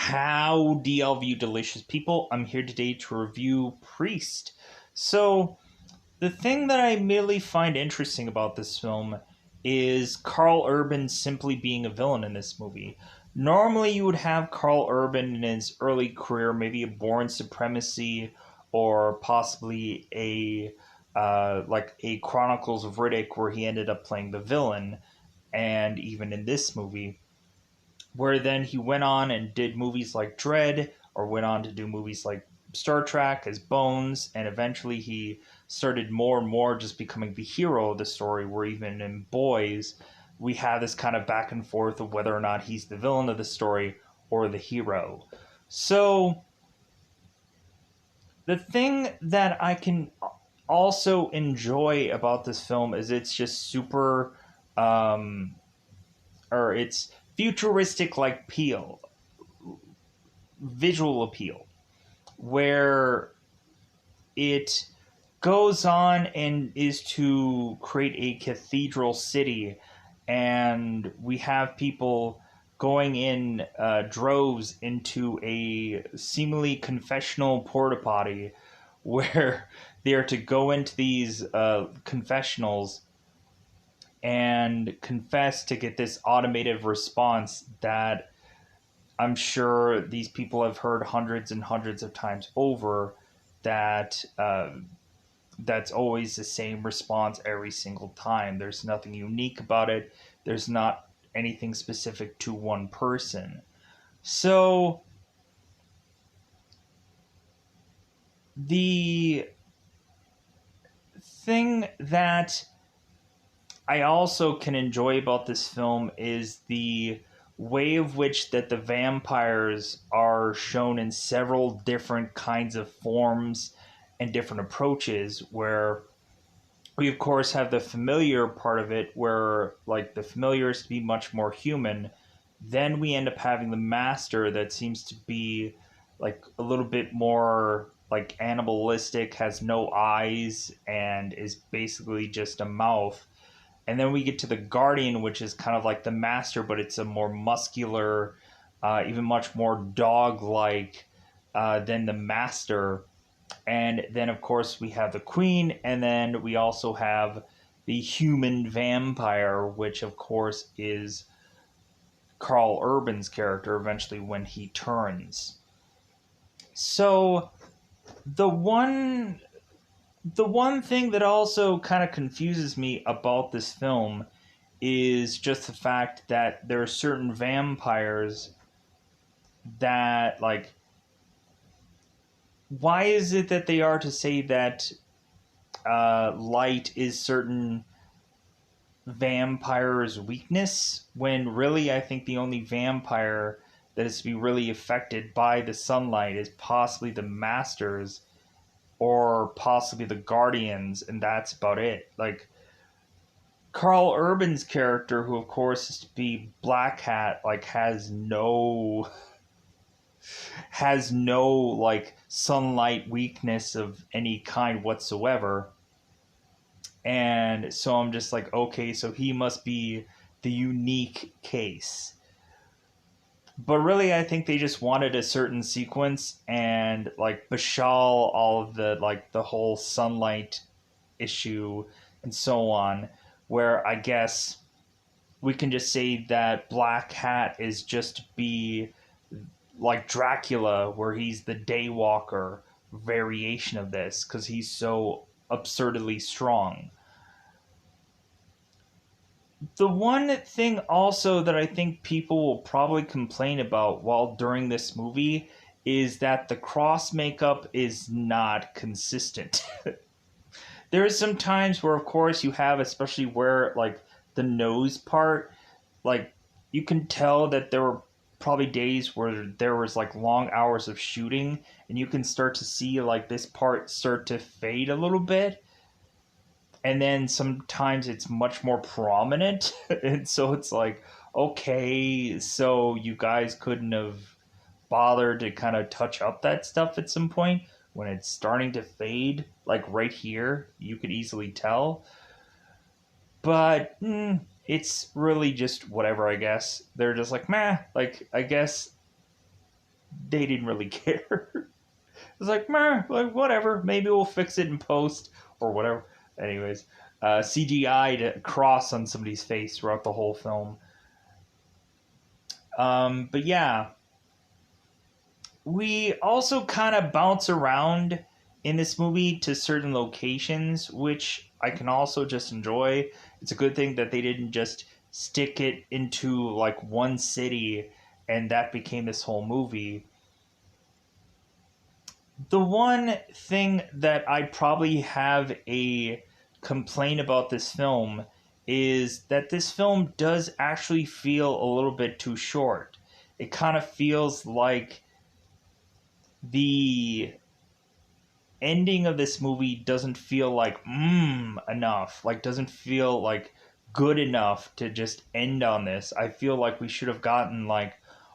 Howdy, all of you delicious people. I'm here today to review Priest. So, the thing that I merely find interesting about this film is Carl Urban simply being a villain in this movie. Normally, you would have Carl Urban in his early career, maybe a Born Supremacy, or possibly a Chronicles of Riddick, where he ended up playing the villain. And even in this movie, where then he went on and did movies like Dread, or went on to do movies like Star Trek as Bones, and eventually he started more and more just becoming the hero of the story, where even in Boys, we have this kind of back and forth of whether or not he's the villain of the story or the hero. So, the thing that I can also enjoy about this film is it's just super, um, or it's futuristic like visual appeal, where it goes on and is to create a cathedral city, and we have people going in droves into a seemingly confessional porta potty where they are to go into these confessionals and confess to get this automated response that I'm sure these people have heard hundreds and hundreds of times over, that that's always the same response every single time. There's nothing unique about it. There's not anything specific to one person. So the thing that I also can enjoy about this film is the way of which that the vampires are shown in several different kinds of forms and different approaches, where we of course have the familiar part of it, where like the familiar is to be much more human. Then we end up having the master that seems to be like a little bit more like animalistic, has no eyes, and is basically just a mouth. And then we get to the Guardian, which is kind of like the Master, but it's a more muscular, even much more dog-like than the Master. And then, of course, we have the Queen, and then we also have the human vampire, which, of course, is Carl Urban's character eventually when he turns. So the one the one thing that also kind of confuses me about this film is just the fact that there are certain vampires that, like, why is it that they are to say that light is certain vampires' weakness, when really I think the only vampire that is to be really affected by the sunlight is possibly the Masters or possibly the Guardians, and that's about it. Like, Carl Urban's character, who of course is to be Black Hat, like has no like sunlight weakness of any kind whatsoever. And so I'm just like, okay, so he must be the unique case. But really, I think they just wanted a certain sequence, and like Bashal, all of the like the whole sunlight issue and so on, where I guess we can just say that Black Hat is just to be like Dracula, where he's the Daywalker variation of this, because he's so absurdly strong. The one thing also that I think people will probably complain about while during this movie is that the cross makeup is not consistent. There is some times where, of course, you have, especially where like the nose part, like you can tell that there were probably days where there was like long hours of shooting, and you can start to see like this part start to fade a little bit, and then sometimes it's much more prominent. And so it's like, okay, so you guys couldn't have bothered to kind of touch up that stuff at some point when it's starting to fade, like right here you could easily tell. But it's really just whatever, I guess. They're just like, meh, like I guess they didn't really care. It's like, meh, like whatever. Maybe we'll fix it in post or whatever. Anyways, CGI'd a cross on somebody's face throughout the whole film. But yeah, we also kind of bounce around in this movie to certain locations, which I can also just enjoy. It's a good thing that they didn't just stick it into like one city and that became this whole movie. The one thing that I probably have a complaint about this film is that this film does actually feel a little bit too short. It kind of feels like the ending of this movie doesn't feel like enough, like doesn't feel like good enough to just end on this. I feel like we should have gotten like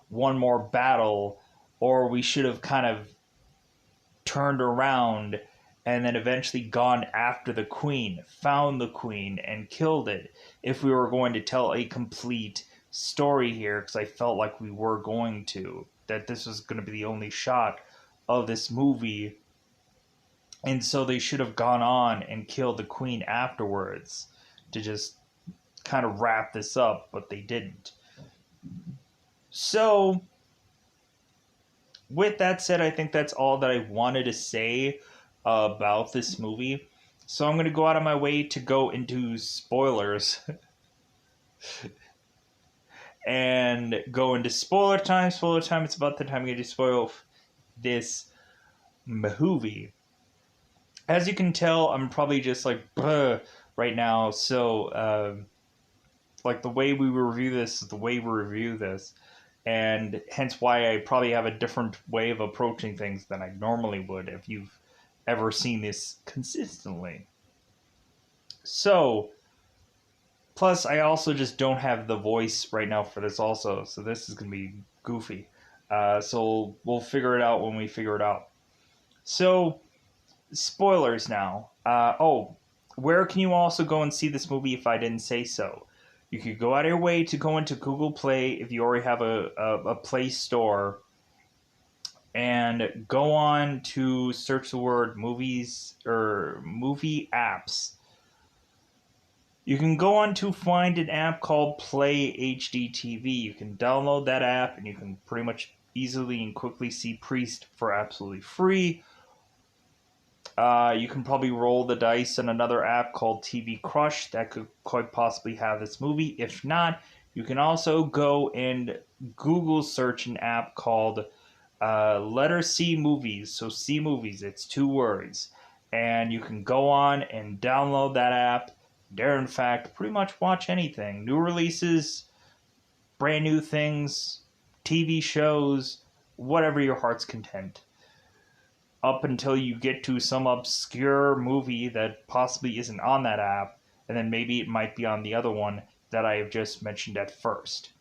one more battle, or we should have kind of turned around and then eventually gone after the queen, found the queen, and killed it if we were going to tell a complete story here, because I felt like we were going to. That this was going to be the only shot of this movie. And so they should have gone on and killed the queen afterwards to just kind of wrap this up, but they didn't. So with that said, I think that's all that I wanted to say about this movie. So I'm going to go out of my way to go into spoilers and go into spoiler time. Spoiler time, it's about the time I'm going to spoil this movie. As you can tell, I'm probably just like right now. So, like the way we review this is the way we review this. And hence why I probably have a different way of approaching things than I normally would if you've ever seen this consistently. So, plus I also just don't have the voice right now for this also, so this is going to be goofy. So we'll figure it out when we figure it out. So, spoilers now. Where can you also go and see this movie if I didn't say so? You could go out of your way to go into Google Play if you already have a Play Store and go on to search the word movies or movie apps. You can go on to find an app called Play HD TV. You can download that app and you can pretty much easily and quickly see Priest for absolutely free. You can probably roll the dice on another app called TV Crush that could quite possibly have this movie. If not, you can also go and Google search an app called Letter C Movies. So C Movies, it's 2 words. And you can go on and download that app. Dare, in fact, pretty much watch anything. New releases, brand new things, TV shows, whatever your heart's content, up until you get to some obscure movie that possibly isn't on that app, and then maybe it might be on the other one that I have just mentioned at first.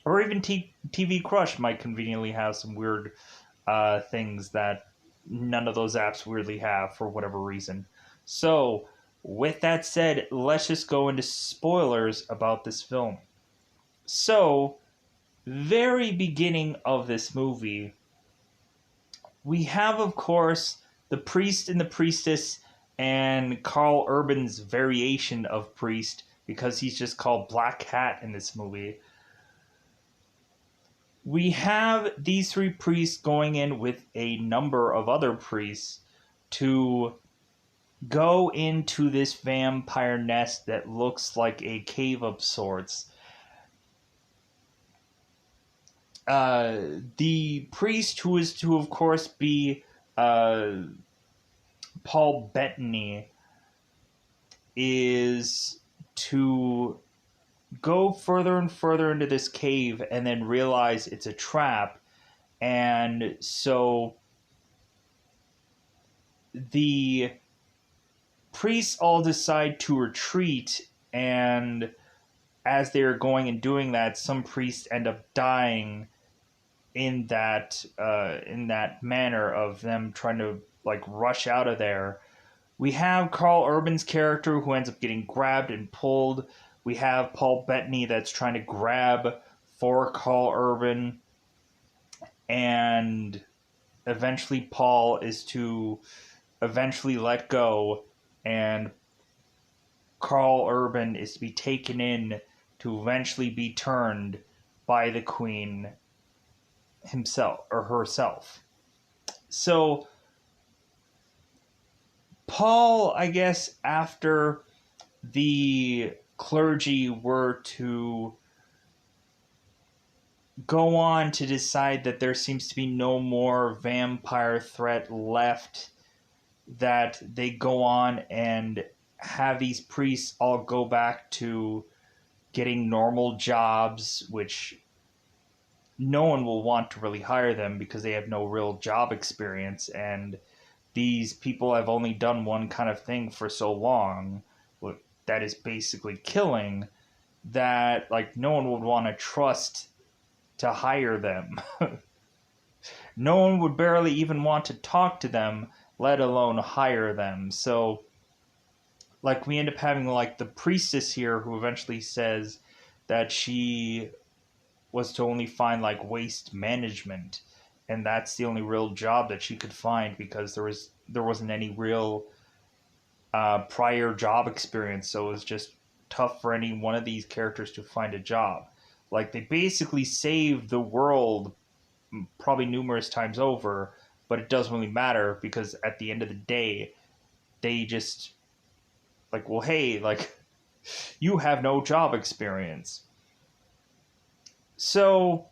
Or even TV Crush might conveniently have some weird things that none of those apps weirdly have for whatever reason. So, with that said, let's just go into spoilers about this film. So, very beginning of this movie, we have, of course, the priest and the priestess and Karl Urban's variation of priest, because he's just called Black Hat in this movie. We have these 3 priests going in with a number of other priests to go into this vampire nest that looks like a cave of sorts. The priest, who is to, of course, be Paul Bettany, is to go further and further into this cave and then realize it's a trap. And so the priests all decide to retreat, and as they're going and doing that, some priests end up dying in that manner of them trying to like rush out of there. We have Karl Urban's character who ends up getting grabbed and pulled. We have Paul Bettany that's trying to grab for Karl Urban. and eventually Paul is to eventually let go, and Karl Urban is to be taken in to eventually be turned by the queen himself or herself. So Paul, I guess, after the clergy were to go on to decide that there seems to be no more vampire threat left, that they go on and have these priests all go back to getting normal jobs, which no one will want to really hire them because they have no real job experience, and these people have only done one kind of thing for so long that is basically killing, that like no one would want to trust to hire them. No one would barely even want to talk to them, let alone hire them. So like we end up having like the priestess here who eventually says that she was to only find like waste management, and that's the only real job that she could find because there wasn't any real prior job experience, so it was just tough for any one of these characters to find a job. Like they basically saved the world probably numerous times over, but it doesn't really matter because at the end of the day they just like, well, hey, like you have no job experience. So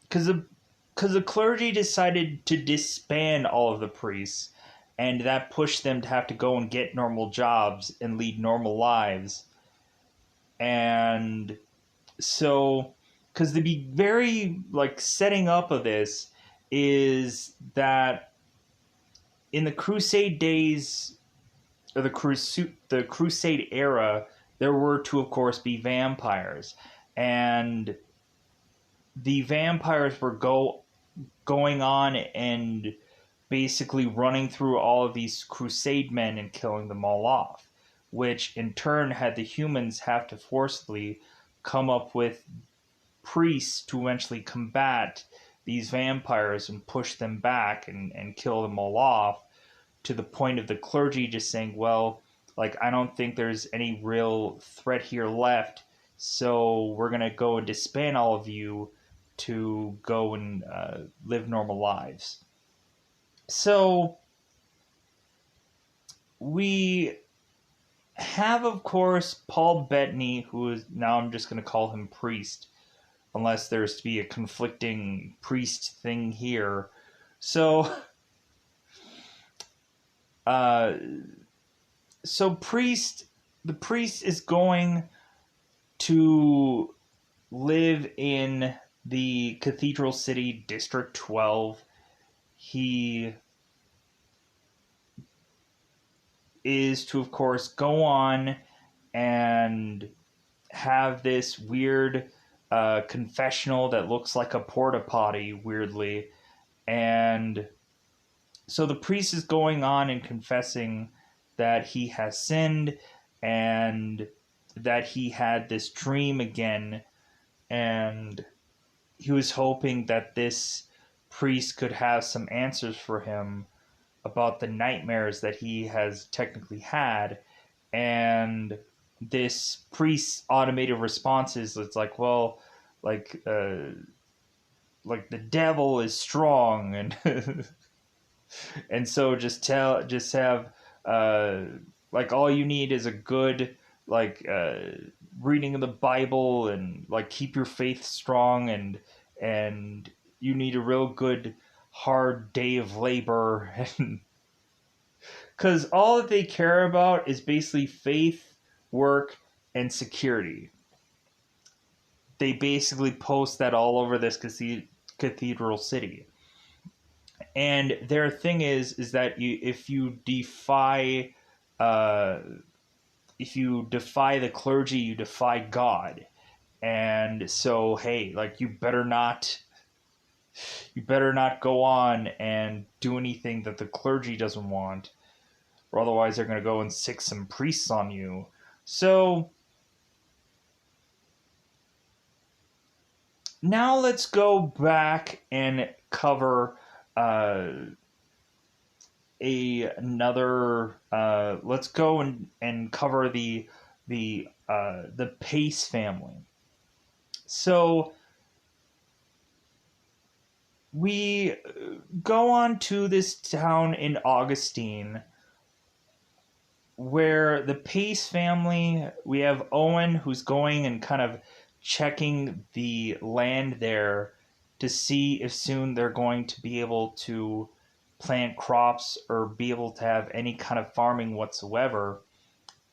because the clergy decided to disband all of the priests, and that pushed them to have to go and get normal jobs and lead normal lives. And so because the very like setting up of this is that in the crusade days, or the crusade era, there were to of course be vampires, and the vampires were going on and basically running through all of these crusade men and killing them all off, which in turn had the humans have to forcibly come up with priests to eventually combat these vampires and push them back and kill them all off, to the point of the clergy just saying, well, like, I don't think there's any real threat here left, so we're going to go and disband all of you to go and live normal lives. So we have, of course, Paul Bettany, who is now, I'm just going to call him Priest, unless there's to be a conflicting priest thing here. So, so the priest is going to live in the Cathedral City, District 12. He is to, of course, go on and have this weird confessional that looks like a porta potty, weirdly. And so the priest is going on and confessing that he has sinned and that he had this dream again, and he was hoping that this priest could have some answers for him about the nightmares that he has technically had. And this priest's automated responses, it's like, well, like the devil is strong, and and so just have like all you need is a good like reading of the Bible, and like keep your faith strong, and you need a real good hard day of labor, and because all that they care about is basically faith, work, and security. They basically post that all over this cathedral city. And their thing is that uh, if you defy the clergy, you defy God. And so, hey, like you better not go on and do anything that the clergy doesn't want, or otherwise they're going to go and sick some priests on you. So Now let's go back and cover uh, another. Let's go and cover the Pace family. So we go on to this town in Augustine where the Pace family, we have Owen who's going and kind of checking the land there to see if soon they're going to be able to plant crops or be able to have any kind of farming whatsoever.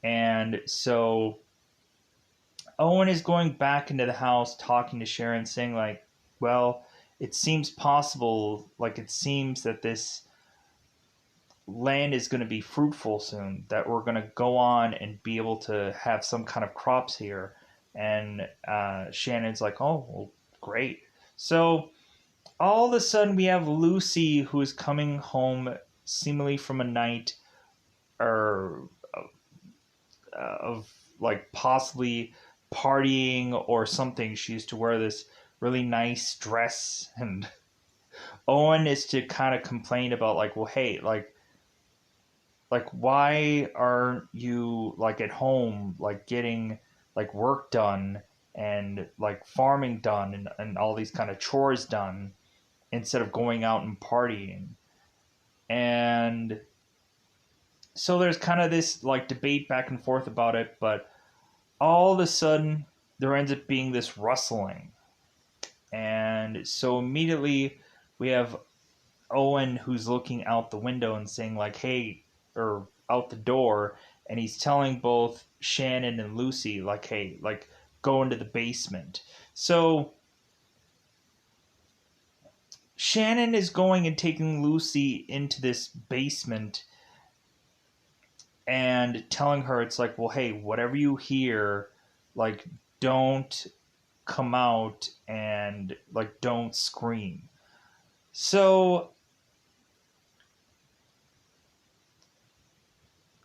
And so Owen is going back into the house talking to Sharon, saying, like, well, it seems possible, like, it seems that this land is going to be fruitful soon, that we're going to go on and be able to have some kind of crops here. And Shannon's like, oh, well, great. So all of a sudden, we have Lucy who is coming home seemingly from a night or of like possibly partying or something. She used to wear this really nice dress, and Owen is to kind of complain about, like, well, hey, like why aren't you like at home, like getting like work done and like farming done and all these kind of chores done instead of going out and partying. And so there's kind of this like debate back and forth about it, but all of a sudden there ends up being this rustling. And so immediately we have Owen who's looking out the window and saying, like, hey, or out the door, and he's telling both Shannon and Lucy, like, hey, like, go into the basement. So Shannon is going and taking Lucy into this basement and telling her, it's like, well, hey, whatever you hear, like, don't come out and like don't scream. So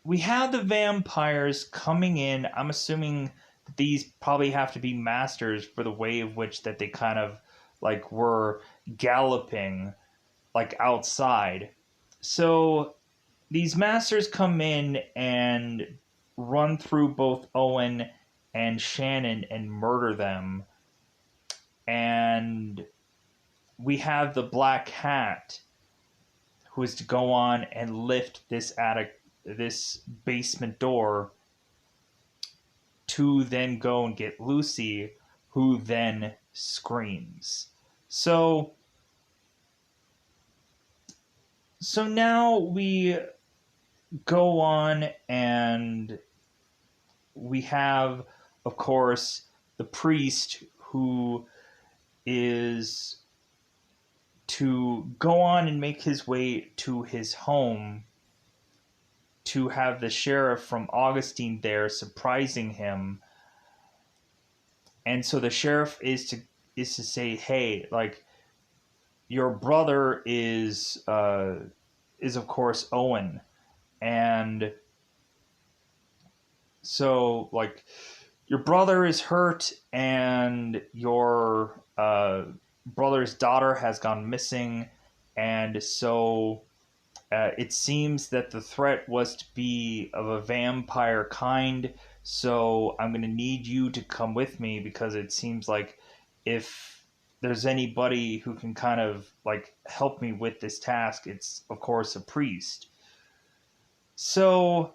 we have the vampires coming in. I'm assuming that these probably have to be masters for the way of which that they kind of like were galloping like outside. So these masters come in and run through both Owen and Shannon and murder them. And we have the Black Hat who is to go on and lift this basement door to then go and get Lucy, who then screams. So now we go on and we have, of course, the priest who is to go on and make his way to his home to have the sheriff from Augustine there surprising him. And so the sheriff is to say, hey, like, your brother is of course Owen, and so like your brother is hurt and your brother's daughter has gone missing, and so it seems that the threat was to be of a vampire kind. So I'm going to need you to come with me, because it seems like if there's anybody who can kind of like help me with this task, it's of course a priest. So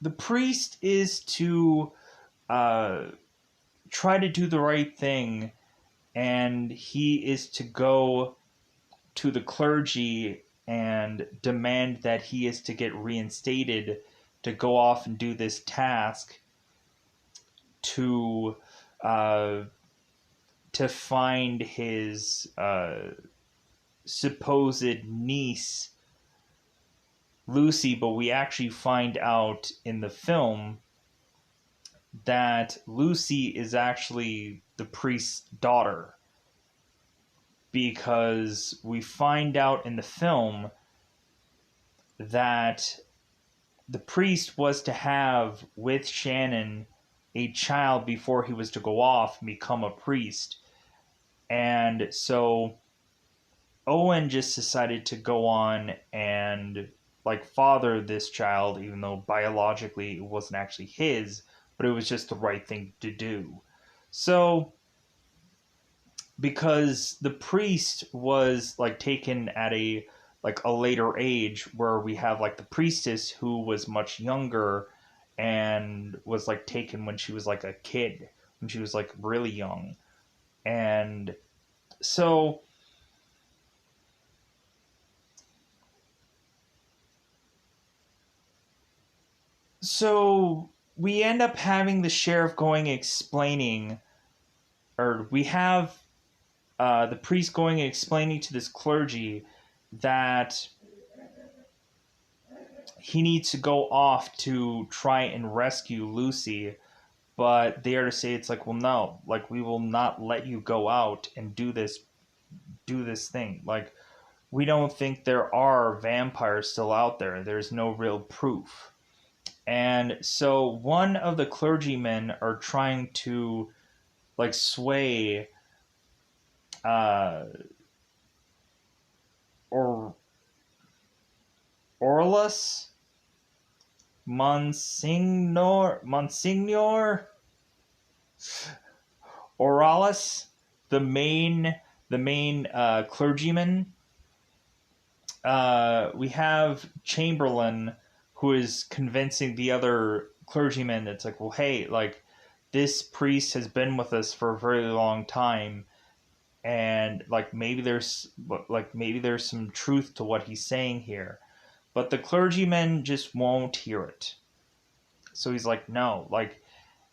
the priest is to uh, try to do the right thing, and he is to go to the clergy and demand that he is to get reinstated to go off and do this task to uh, find his supposed niece Lucy. But we actually find out in the film that Lucy is actually the priest's daughter, because we find out in the film that the priest was to have with Shannon a child before he was to go off and become a priest. And so Owen just decided to go on and like father this child, even though biologically it wasn't actually his, but it was just the right thing to do. So because the priest was like taken at a later age, where we have like the priestess who was much younger and was like taken when she was like a kid, when she was like really young. And so so we end up having the sheriff going explaining, or we have the priest going and explaining to this clergy that he needs to go off to try and rescue Lucy, but they are to say it's like, well, no, like we will not let you go out and do this thing. Like we don't think there are vampires still out there. There's no real proof. And so one of the clergymen are trying to like sway uh or Orlus Monsignor Oralis, the main clergyman. We have Chamberlain, who is convincing the other clergyman that's like, well, hey, like this priest has been with us for a very long time, and maybe there's some truth to what he's saying here, but the clergyman just won't hear it. So he's like, no, like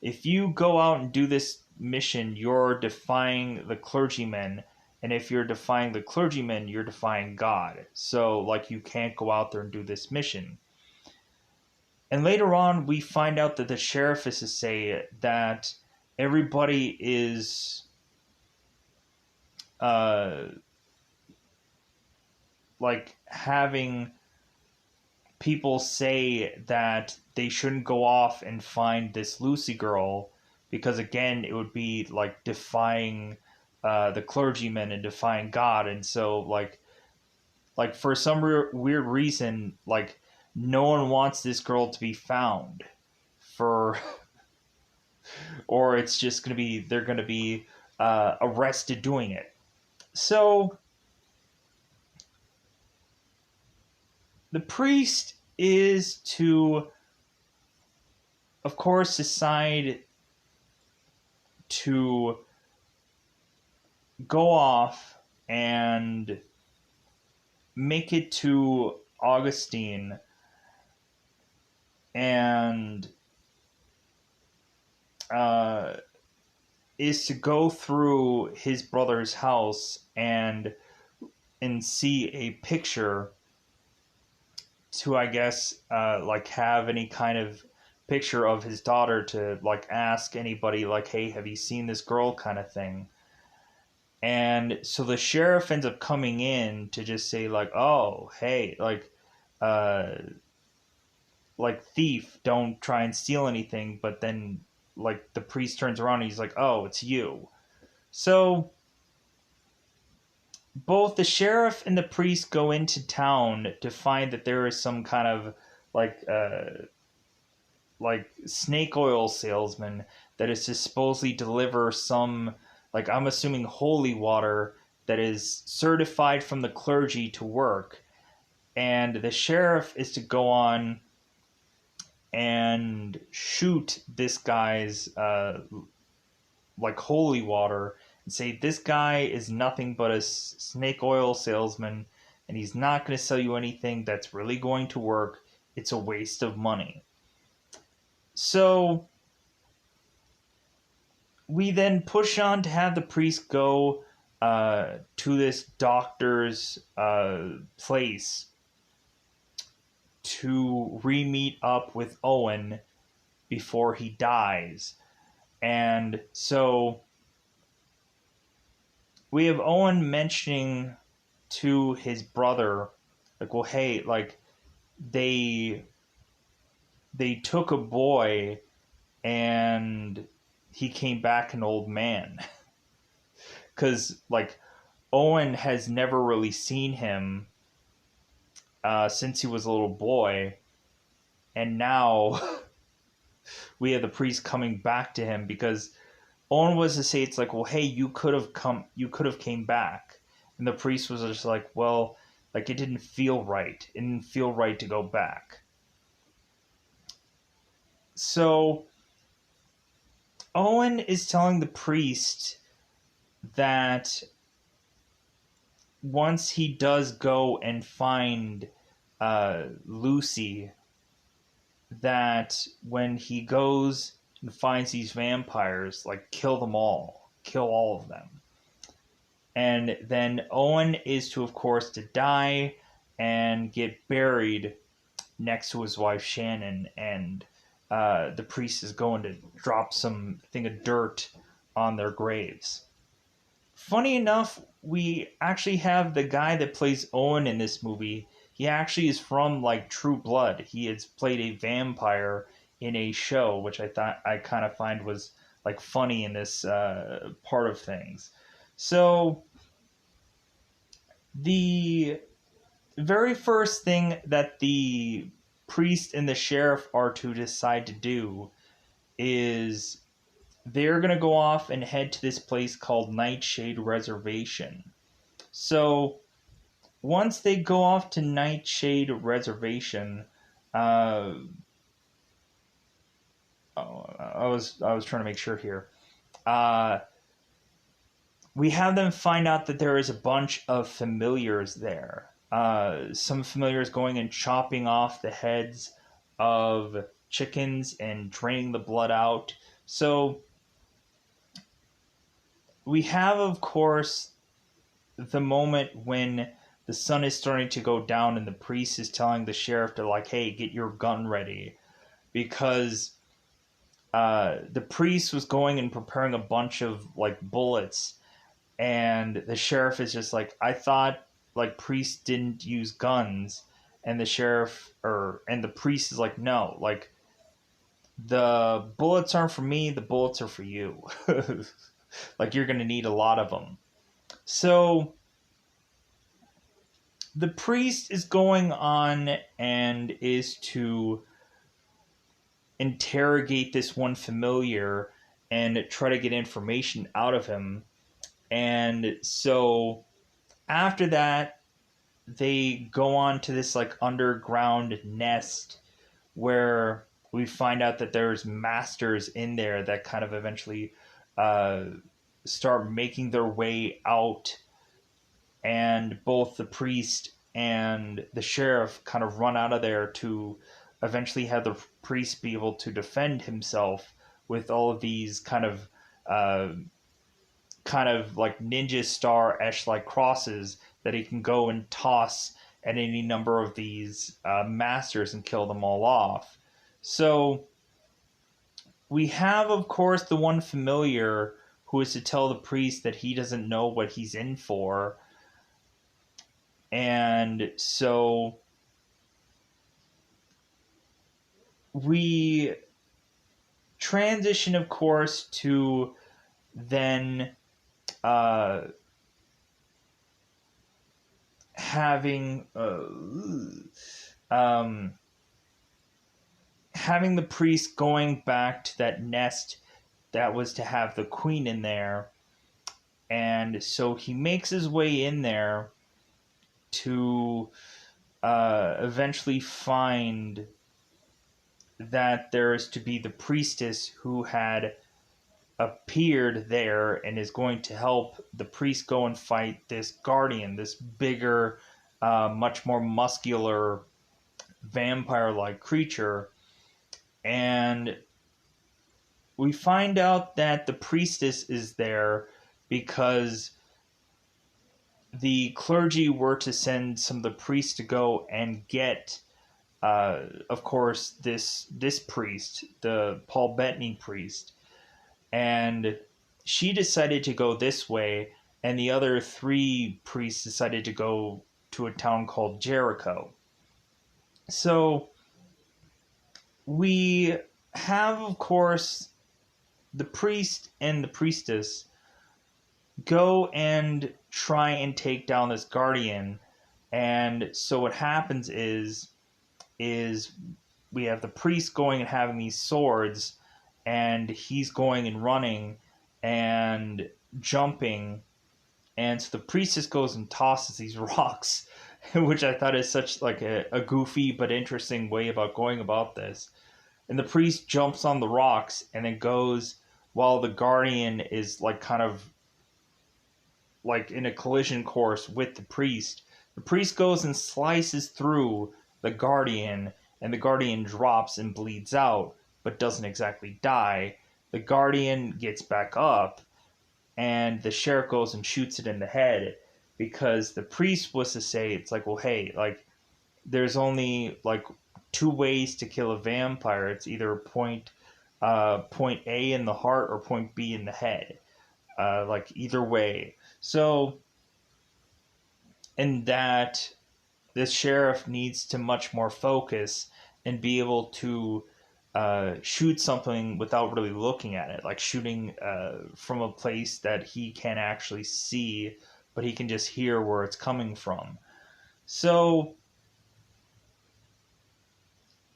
if you go out and do this mission, you're defying the clergyman. And if you're defying the clergyman, you're defying God. So, like, you can't go out there and do this mission. And later on, we find out that the sheriff is to say that everybody is, uh, like, having people say that they shouldn't go off and find this Lucy girl, because again it would be like defying the clergyman and defying God. And so like for some weird reason, like no one wants this girl to be found for or it's just gonna be they're gonna be arrested doing it. So the priest is to, of course, decide to go off and make it to Augustine and is to go through his brother's house and see a picture to, I guess, like have any kind of picture of his daughter to like ask anybody like, hey, have you seen this girl, kind of thing. And so the sheriff ends up coming in to just say like, oh, hey, uh like thief, don't try and steal anything. But then like the priest turns around and he's like, oh, it's you. So both the sheriff and the priest go into town to find that there is some kind of like like snake oil salesman that is to supposedly deliver some, like, I'm assuming holy water that is certified from the clergy to work. And the sheriff is to go on and shoot this guy's like holy water and say this guy is nothing but a snake oil salesman, and he's not going to sell you anything that's really going to work. It's a waste of money. So we then push on to have the priest go to this doctor's place to re-meet up with Owen before he dies. And so we have Owen mentioning to his brother, like, well, hey, like they took a boy and he came back an old man. Because, like, Owen has never really seen him since he was a little boy, and now we have the priest coming back to him because Owen was to say, it's like, well, hey, you could have came back, and the priest was just like, well, like, it didn't feel right. It didn't feel right to go back. So Owen is telling the priest that once he does go and find Lucy, that when he goes and finds these vampires, like, kill them all, kill all of them. And then Owen is to, of course, to die and get buried next to his wife Shannon, and the priest is going to drop some thing of dirt on their graves. Funny enough, we actually have the guy that plays Owen in this movie. He actually is from, like, True Blood. He has played a vampire in a show, which I thought I kind of find was, like, funny in this part of things. So the very first thing that the priest and the sheriff are to decide to do is they're going to go off and head to this place called Nightshade Reservation. So once they go off to Nightshade Reservation, I was trying to make sure here. We have them find out that there is a bunch of familiars there. Some familiars going and chopping off the heads of chickens and draining the blood out. So we have, of course, the moment when the sun is starting to go down and the priest is telling the sheriff to, like, hey, get your gun ready, because the priest was going and preparing a bunch of, like, bullets, and the sheriff is just like, I thought, like, priests didn't use guns, and the priest is like, no, like, the bullets aren't for me, the bullets are for you. Like, you're gonna need a lot of them. So the priest is going on and is to interrogate this one familiar and try to get information out of him. And so after that, they go on to this, like, underground nest where we find out that there's masters in there that kind of eventually start making their way out, and both the priest and the sheriff kind of run out of there to eventually have the priest be able to defend himself with all of these kind of like ninja star-esque like crosses that he can go and toss at any number of these masters and kill them all off. So we have, of course, the one familiar who is to tell the priest that he doesn't know what he's in for. And so we transition, of course, to then having the priest going back to that nest that was to have the queen in there. And so he makes his way in there to eventually find that there is to be the priestess who had appeared there and is going to help the priest go and fight this guardian, this bigger, much more muscular vampire-like creature. And we find out that the priestess is there because the clergy were to send some of the priests to go and get, of course, this priest, the Paul Bettany priest. And she decided to go this way, and the other 3 priests decided to go to a town called Jericho. So we have, of course, the priest and the priestess go and try and take down this guardian. And so what happens is we have the priest going and having these swords, and he's going and running and jumping, and so the priestess goes and tosses these rocks, which I thought is such like a goofy but interesting way about going about this. And the priest jumps on the rocks and then goes while the guardian is like kind of like in a collision course with the priest. The priest goes and slices through the guardian, and the guardian drops and bleeds out, but doesn't exactly die. The guardian gets back up, and the sheriff goes and shoots it in the head, because the priest was to say, it's like, well, hey, like, there's only like two ways to kill a vampire. It's either point A in the heart or point B in the head. Like either way. So, and that the sheriff needs to much more focus and be able to shoot something without really looking at it, like shooting from a place that he can't actually see, but he can just hear where it's coming from. So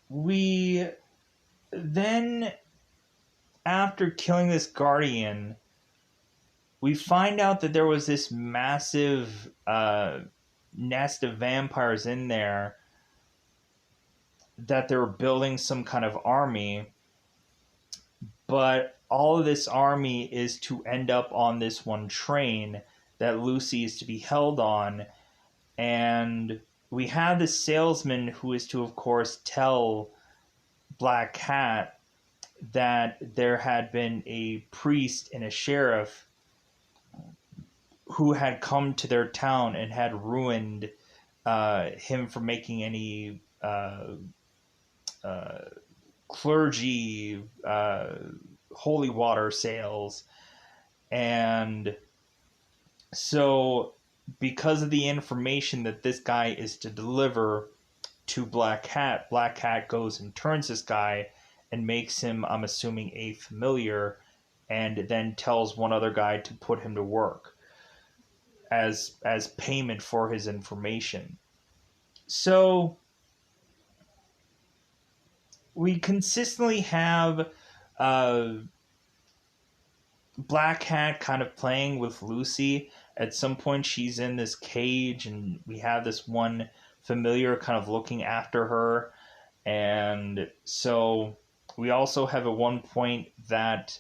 we then, after killing this guardian, we find out that there was this massive nest of vampires in there, that they were building some kind of army, but all of this army is to end up on this one train that Lucy is to be held on. And we have the salesman who is to, of course, tell Black Cat that there had been a priest and a sheriff who had come to their town and had ruined him from making any clergy holy water sales. And so, because of the information that this guy is to deliver to Black Cat goes and turns this guy and makes him, I'm assuming, a familiar, and then tells one other guy to put him to work as payment for his information. So we consistently have Black Cat kind of playing with Lucy. At some point she's in this cage, and we have this one familiar kind of looking after her. And so we also have at one point that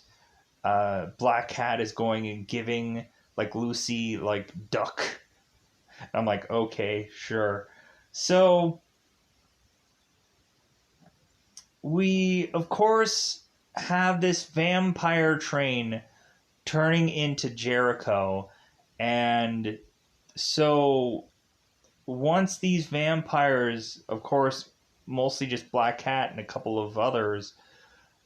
Black Cat is going and giving like Lucy like duck. I'm like, okay, sure. So we of course have this vampire train turning into Jericho. And so once these vampires, of course, mostly just Black Cat and a couple of others,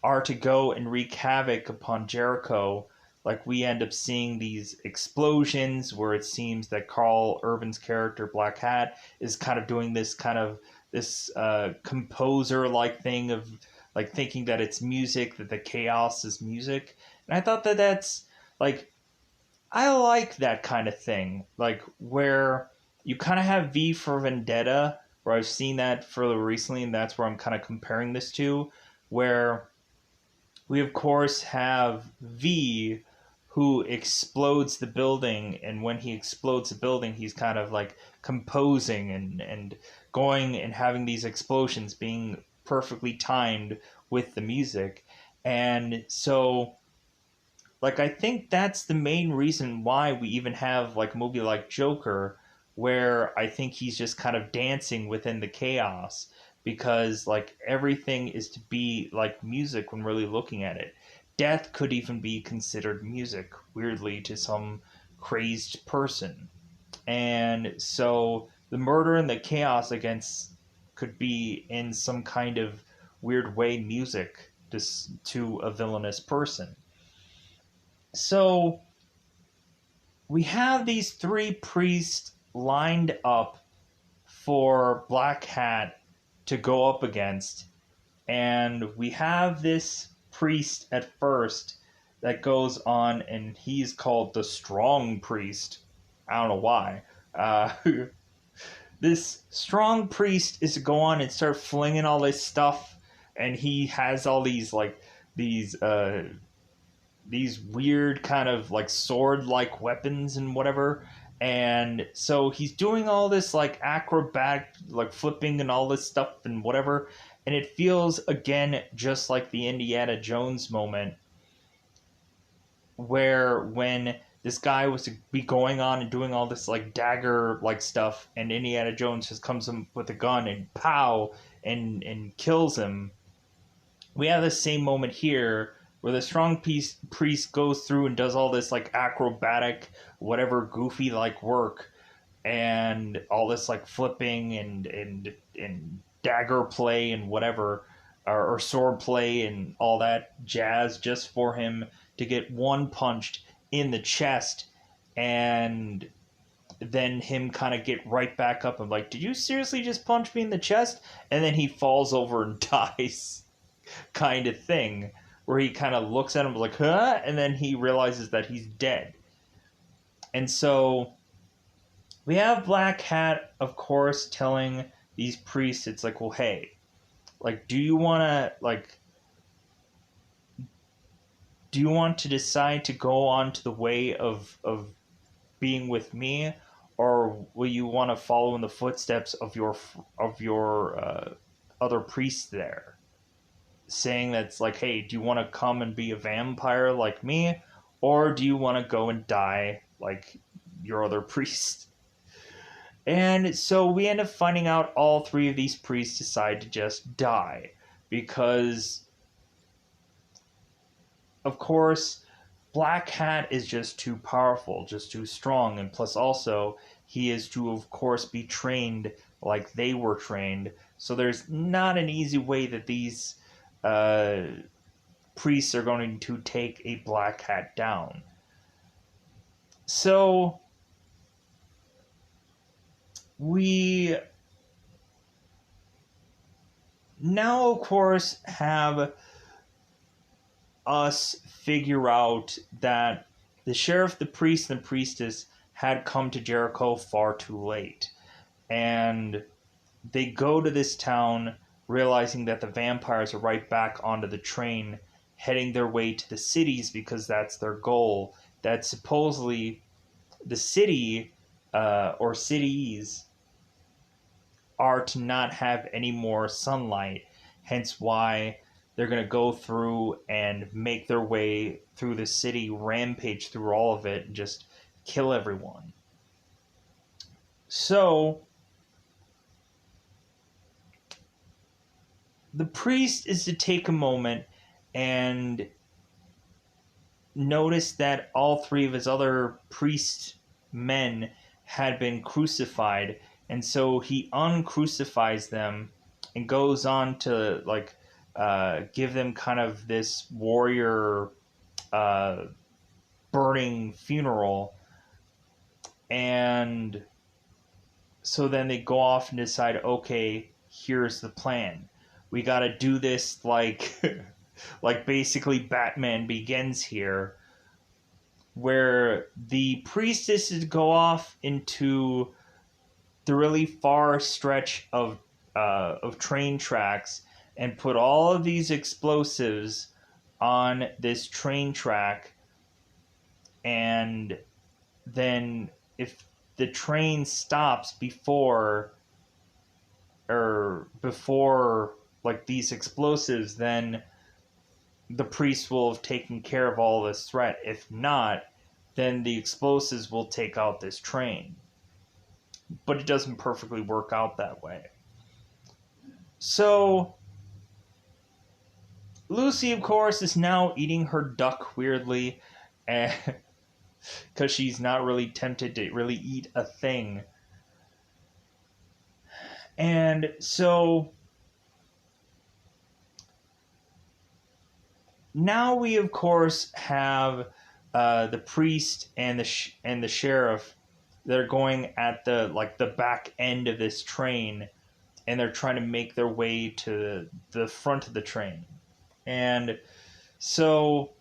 are to go and wreak havoc upon Jericho, like we end up seeing these explosions where it seems that Carl Urban's character Black Cat is kind of doing this kind of this composer like thing of like thinking that it's music, that the chaos is music. And I thought that that's like, I like that kind of thing, like where you kind of have V for Vendetta, where I've seen that further recently, and that's where I'm kind of comparing this to, where we of course have V who explodes the building, and when he explodes the building he's kind of like composing and going and having these explosions being perfectly timed with the music. And so like I think that's the main reason why we even have like a movie like Joker, where I think he's just kind of dancing within the chaos, because like everything is to be like music when really looking at it. Death could even be considered music, weirdly, to some crazed person. And so the murder and the chaos against could be in some kind of weird way music to a villainous person. So we have these three priests lined up for Black Hat to go up against. And we have this priest at first that goes on, and he's called the Strong Priest. I don't know why. Uh, this strong priest is to go on and start flinging all this stuff, and he has all these like these these weird kind of like sword like weapons and whatever. And so he's doing all this like acrobatic like flipping and all this stuff and whatever, and it feels again just like the Indiana Jones moment, where when this guy was to be going on and doing all this like dagger like stuff, and Indiana Jones just comes in with a gun and pow and kills him. We have the same moment here where the strong priest goes through and does all this like acrobatic whatever goofy like work, and all this like flipping and dagger play and whatever, or sword play and all that jazz, just for him to get one punched in the chest, and then him kind of get right back up and like, did you seriously just punch me in the chest? And then he falls over and dies, kind of thing, where he kind of looks at him like, huh? And then he realizes that he's dead. And so we have Black Hat, of course, telling these priests, it's like, well, hey, like, do you want to decide to go on to the way of being with me, or will you want to follow in the footsteps of your other priests there? Saying that's like, hey, do you want to come and be a vampire like me, or do you want to go and die like your other priest? And so we end up finding out all three of these priests decide to just die, because of course Black Hat is just too powerful, just too strong, and plus also he is to of course be trained like they were trained. So there's not an easy way that these uh, priests are going to take a Black Hat down. So we now, of course, have us figure out that the sheriff, the priest, and the priestess had come to Jericho far too late. And they go to this town realizing that the vampires are right back onto the train, heading their way to the cities because that's their goal. That supposedly the city or cities are to not have any more sunlight, hence why they're going to go through and make their way through the city, rampage through all of it, and just kill everyone. So the priest is to take a moment and notice that all three of his other priest men had been crucified, and so he uncrucifies them and goes on to like give them kind of this warrior uh, burning funeral. And so then they go off and decide, okay, here's the plan. We got to do this like like basically Batman Begins here, where the priestesses go off into the really far stretch of train tracks and put all of these explosives on this train track, and then if the train stops before like these explosives, then the priest will have taken care of all this threat. If not, then the explosives will take out this train. But it doesn't perfectly work out that way. So Lucy, of course, is now eating her duck weirdly, because she's not really tempted to really eat a thing. And so now we, of course, have the priest and the sheriff. They're going at the back end of this train, and they're trying to make their way to the front of the train. And so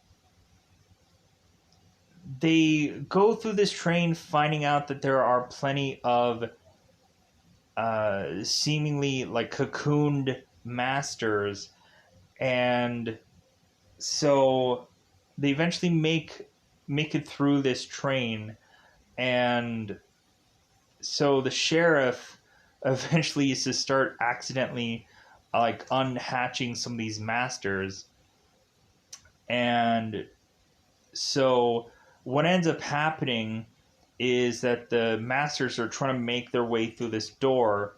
they go through this train, finding out that there are plenty of seemingly like cocooned masters, and so they eventually make it through this train. And so the sheriff eventually is to start accidentally like unhatching some of these masters. And so what ends up happening is that the masters are trying to make their way through this door.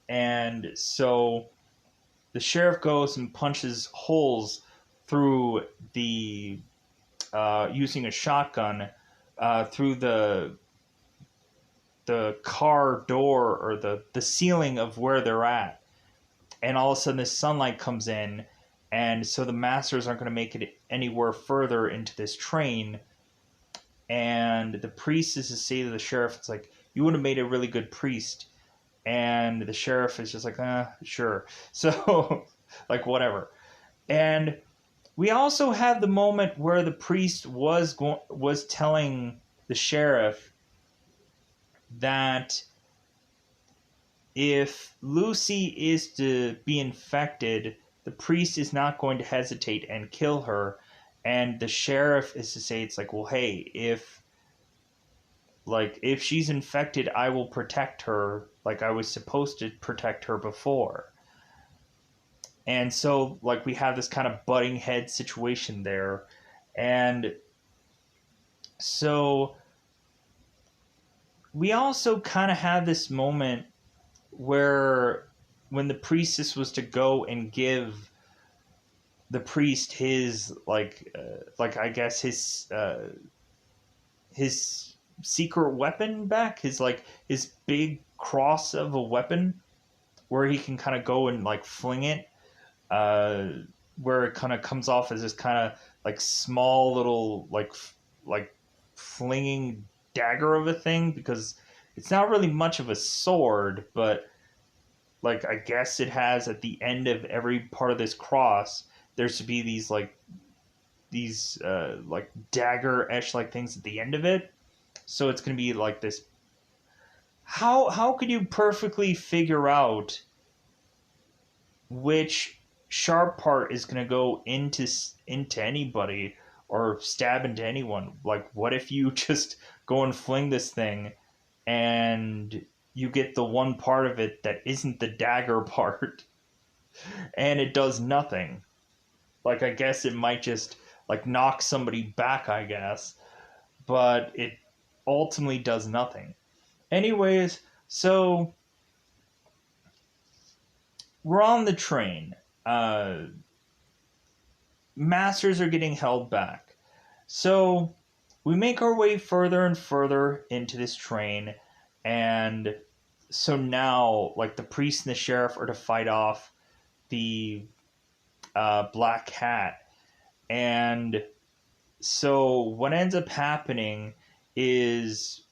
And so the sheriff goes and punches holes through the using a shotgun through the car door, or the ceiling of where they're at. And all of a sudden this sunlight comes in, and so the masters aren't going to make it anywhere further into this train. And the priest is to say to the sheriff, it's like, you would have made a really good priest. And the sheriff is just like, sure. So like, whatever. And we also have the moment where the priest was telling the sheriff that if Lucy is to be infected, the priest is not going to hesitate and kill her. And the sheriff is to say, it's like, well, hey, if she's infected, I will protect her like I was supposed to protect her before. And so like we have this kind of butting head situation there. And so we also kind of have this moment where when the priestess was to go and give the priest his I guess his secret weapon back, his big cross of a weapon where he can kind of go and like fling it, where it kind of comes off as this kind of like small little like flinging dagger of a thing, because it's not really much of a sword, but like I guess it has at the end of every part of this cross there's to be these like dagger edge like things at the end of it. So it's going to be like this. How could you perfectly figure out which sharp part is going to go into anybody or stab into anyone? Like, what if you just go and fling this thing and you get the one part of it that isn't the dagger part and it does nothing? Like, I guess it might just like knock somebody back, I guess, but it ultimately does nothing. Anyways, so we're on the train. Masters are getting held back. So we make our way further and further into this train. And so now, like, the priest and the sheriff are to fight off the Black Hat. And so what ends up happening is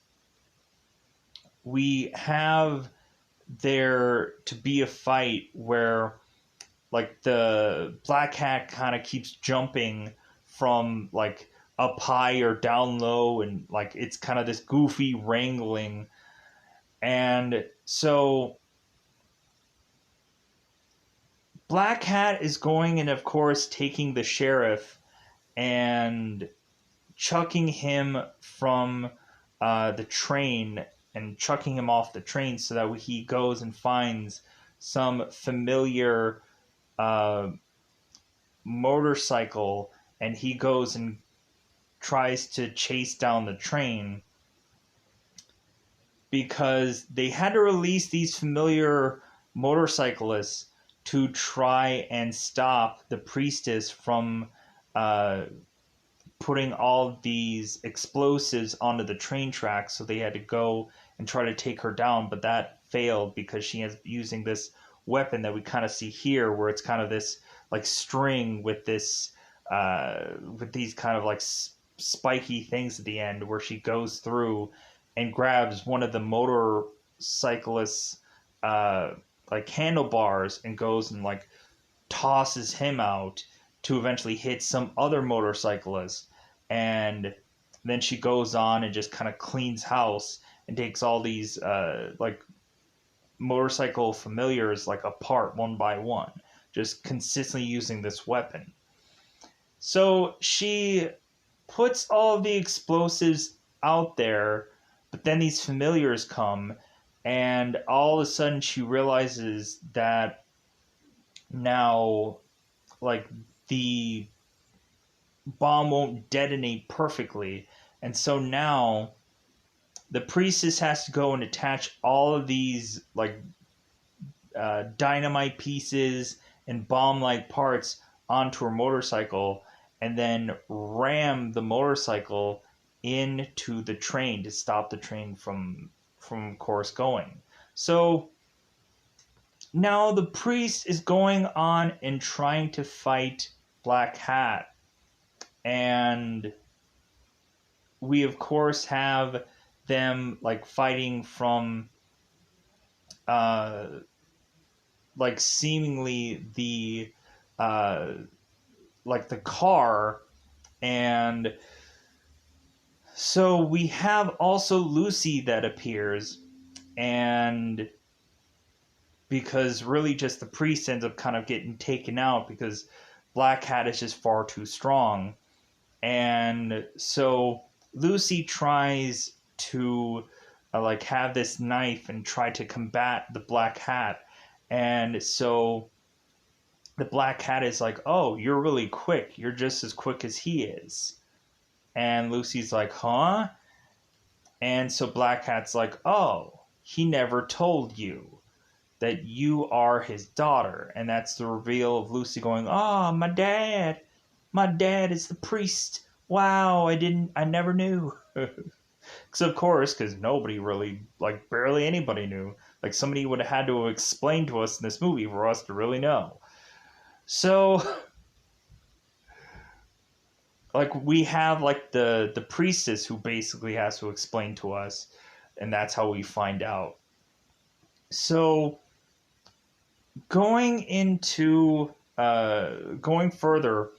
we have there to be a fight where like the Black Hat kind of keeps jumping from like up high or down low, and like it's kind of this goofy wrangling. And so Black Hat is going and of course taking the sheriff and chucking him from the train and chucking him off the train so that he goes and finds some familiar motorcycle, and he goes and tries to chase down the train because they had to release these familiar motorcyclists to try and stop the priestess from putting all these explosives onto the train tracks. So they had to go and try to take her down, but that failed because she is using this weapon that we kind of see here, where it's kind of this like string with this with these kind of like spiky things at the end, where she goes through and grabs one of the motorcyclists like handlebars and goes and like tosses him out to eventually hit some other motorcyclist. And then she goes on and just kind of cleans house and takes all these like motorcycle familiars like apart one by one, just consistently using this weapon. So she puts all of the explosives out there, but then these familiars come, and all of a sudden she realizes that now, like, the bomb won't detonate perfectly. And so now the priestess has to go and attach all of these, like, dynamite pieces and bomb like parts onto her motorcycle and then ram the motorcycle into the train to stop the train from course going. So now the priest is going on and trying to fight Black Hat, and we of course have them like fighting from uh like seemingly the uh like the car. And so we have also Lucy that appears, and because really just the priest ends up kind of getting taken out because Black Hat is just far too strong. And so Lucy tries to like have this knife and try to combat the Black Hat. And so the Black Hat is like, "Oh, you're really quick. You're just as quick as he is." And Lucy's like, "Huh?" And so Black Hat's like, "Oh, he never told you that you are his daughter." And that's the reveal of Lucy going, "Oh, my dad. My dad is the priest. Wow, I never knew." Because of course, because nobody really, like barely anybody knew. Like somebody would have had to explain to us in this movie for us to really know. So like we have like the priestess who basically has to explain to us, and that's how we find out. So going into going further,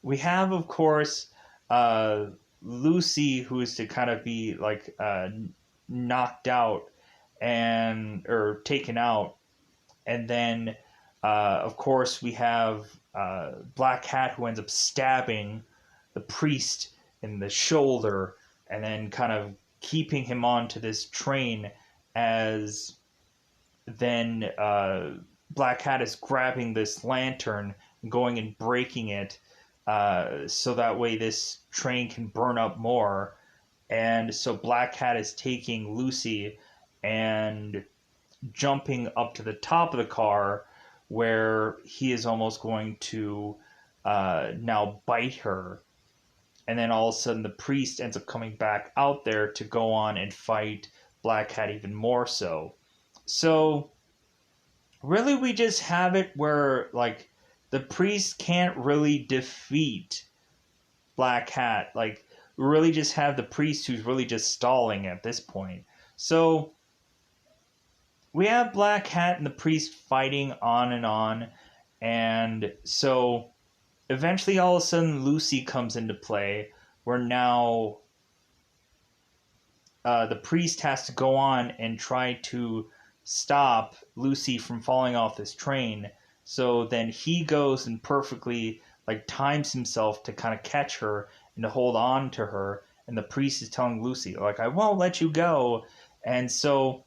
we have of course uh Lucy, who is to kind of be like knocked out and or taken out. And then of course we have Black Hat, who ends up stabbing the priest in the shoulder and then kind of keeping him onto this train, as then Black Hat is grabbing this lantern and going and breaking it, so that way this train can burn up more. And so Black Hat is taking Lucy and jumping up to the top of the car, where he is almost going to now bite her. And then all of a sudden the priest ends up coming back out there to go on and fight Black Hat even more so. So really we just have it where like the priest can't really defeat Black Hat. Like we really just have the priest who's really just stalling at this point. So we have Black Hat and the priest fighting on, and so eventually all of a sudden Lucy comes into play, where now the priest has to go on and try to stop Lucy from falling off this train. So then he goes and perfectly like times himself to kind of catch her and to hold on to her. And the priest is telling Lucy, like, "I won't let you go." And so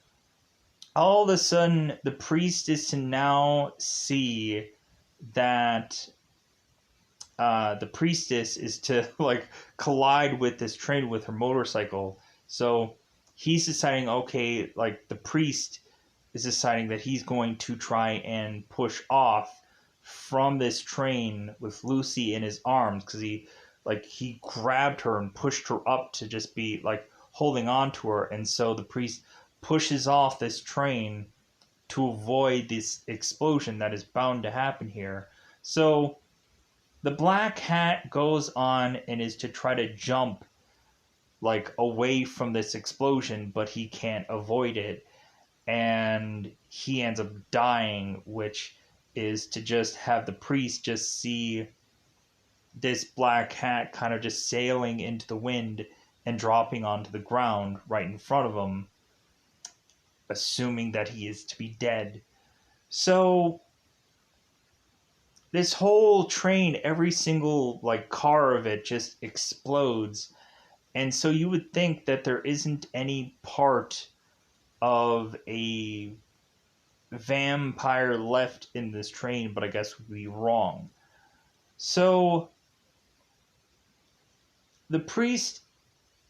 all of a sudden the priest is to now see that the priestess is to like collide with this train with her motorcycle. So he's deciding, okay, like the priest is deciding that he's going to try and push off from this train with Lucy in his arms, because he grabbed her and pushed her up to just be like holding on to her. And so the priest pushes off this train to avoid this explosion that is bound to happen here. So the Black Hat goes on and is to try to jump like away from this explosion, but he can't avoid it. and he ends up dying, which is to just have the priest just see this black cat kind of just sailing into the wind and dropping onto the ground right in front of him, assuming that he is to be dead. So this whole train, every single like car of it just explodes. And so you would think that there isn't any part of a vampire left in this train, but I guess we'd be wrong. So the priest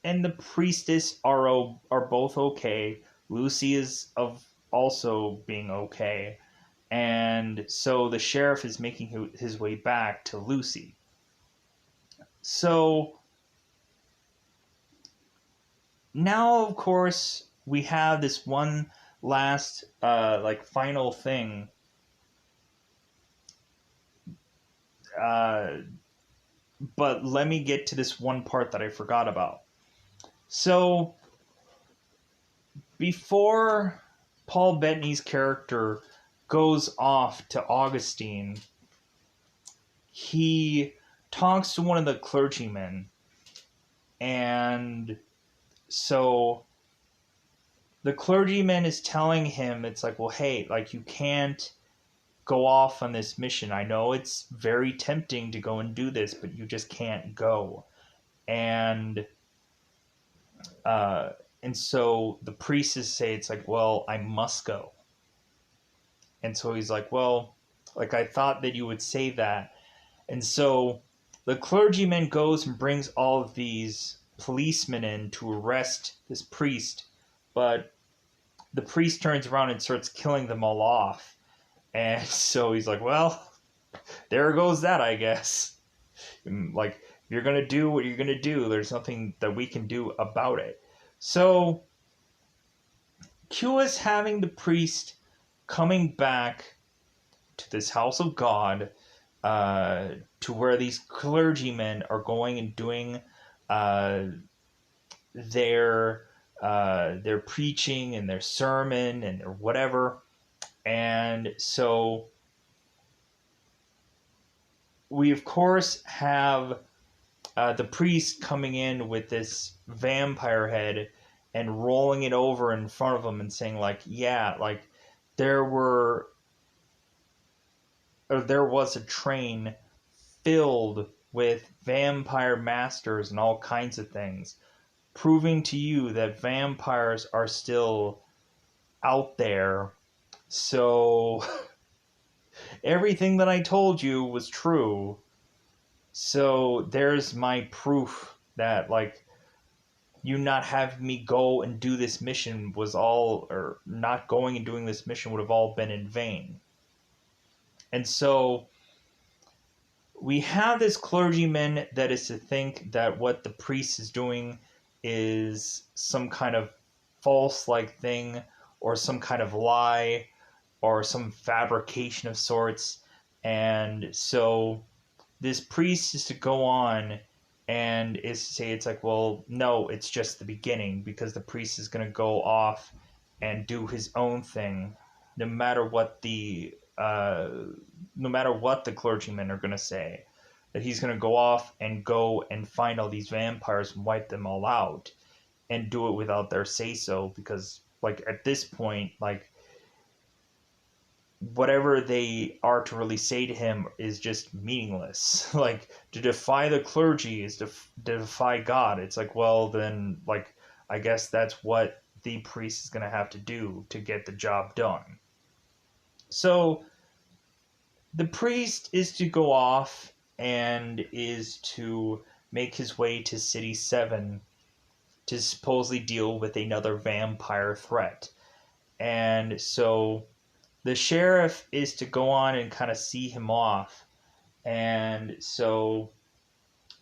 and the priestess are both okay. Lucy is of also being okay. And so the sheriff is making his way back to Lucy. So now, of course, we have this one last, final thing. But let me get to this one part that I forgot about. So, before Paul Bettany's character goes off to Augustine, he talks to one of the clergymen. And so the clergyman is telling him, it's like, well, hey, like, you can't go off on this mission. I know it's very tempting to go and do this, but you just can't go. And so the priestess say, it's like, well, I must go. And so he's like, well, like, I thought that you would say that. And so the clergyman goes and brings all of these policemen in to arrest this priest, but the priest turns around and starts killing them all off. And so he's like, well, there goes that, I guess. Like, if you're going to do what you're going to do, there's nothing that we can do about it. So, cue us having the priest coming back to this house of God, to where these clergymen are going and doing their preaching and their sermon and their whatever. And so we, of course, have the priest coming in with this vampire head and rolling it over in front of him and saying, like, yeah, like, there was a train filled with vampire masters and all kinds of things, proving to you that vampires are still out there. So everything that I told you was true. So there's my proof that, like, you not having me go and do this mission was all, or not going and doing this mission would have all been in vain. And so we have this clergyman that is to think that what the priest is doing is some kind of false-like thing, or some kind of lie, or some fabrication of sorts. And so this priest is to go on and is to say, it's like, well, no, it's just the beginning, because the priest is going to go off and do his own thing, no matter what the clergymen are going to say. That he's going to go off and go and find all these vampires and wipe them all out, and do it without their say-so, because, like, at this point, like, whatever they are to really say to him is just meaningless. Like, to defy the clergy is to defy God. It's like, well, then, like, I guess that's what the priest is going to have to do to get the job done. So the priest is to go off and is to make his way to City 7 to supposedly deal with another vampire threat. And so the sheriff is to go on and kind of see him off. And so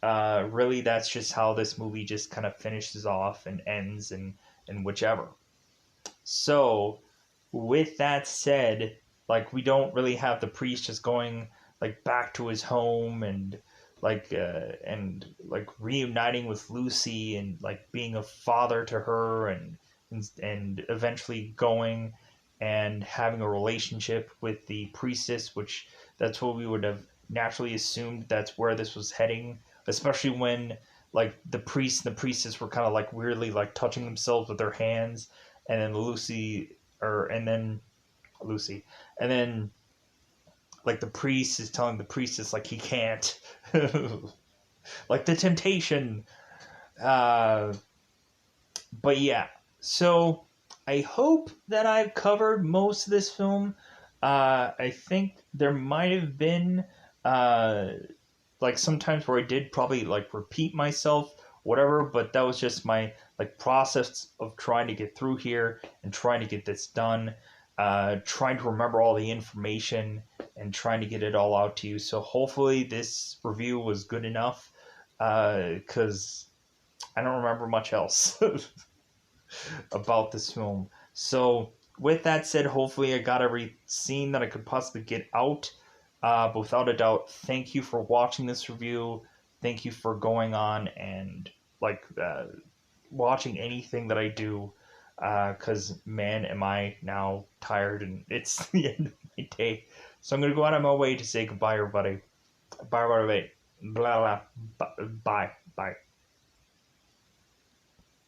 really that's just how this movie just kind of finishes off and ends, and whichever. So with that said, like, we don't really have the priest just going, like, back to his home and reuniting with Lucy and, like, being a father to her and and eventually going and having a relationship with the priestess, which that's what we would have naturally assumed that's where this was heading, especially when like the priest and the priestess were kind of like weirdly like touching themselves with their hands, and then Lucy, and then like the priest is telling the priestess like he can't, like the temptation. Uh, but yeah, so I hope that I've covered most of this film. I think there might have been uh, like sometimes where I did probably like repeat myself, whatever, but that was just my like process of trying to get through here and trying to get this done, trying to remember all the information and trying to get it all out to you. So hopefully this review was good enough, because I don't remember much else about this film. So, with that said, hopefully I got every scene that I could possibly get out. But without a doubt, thank you for watching this review. Thank you for going on and like watching anything that I do. Because man, am I now tired and it's the end of my day. So I'm gonna go out of my way to say goodbye, everybody. Bye, everybody. Blah blah. Bye bye.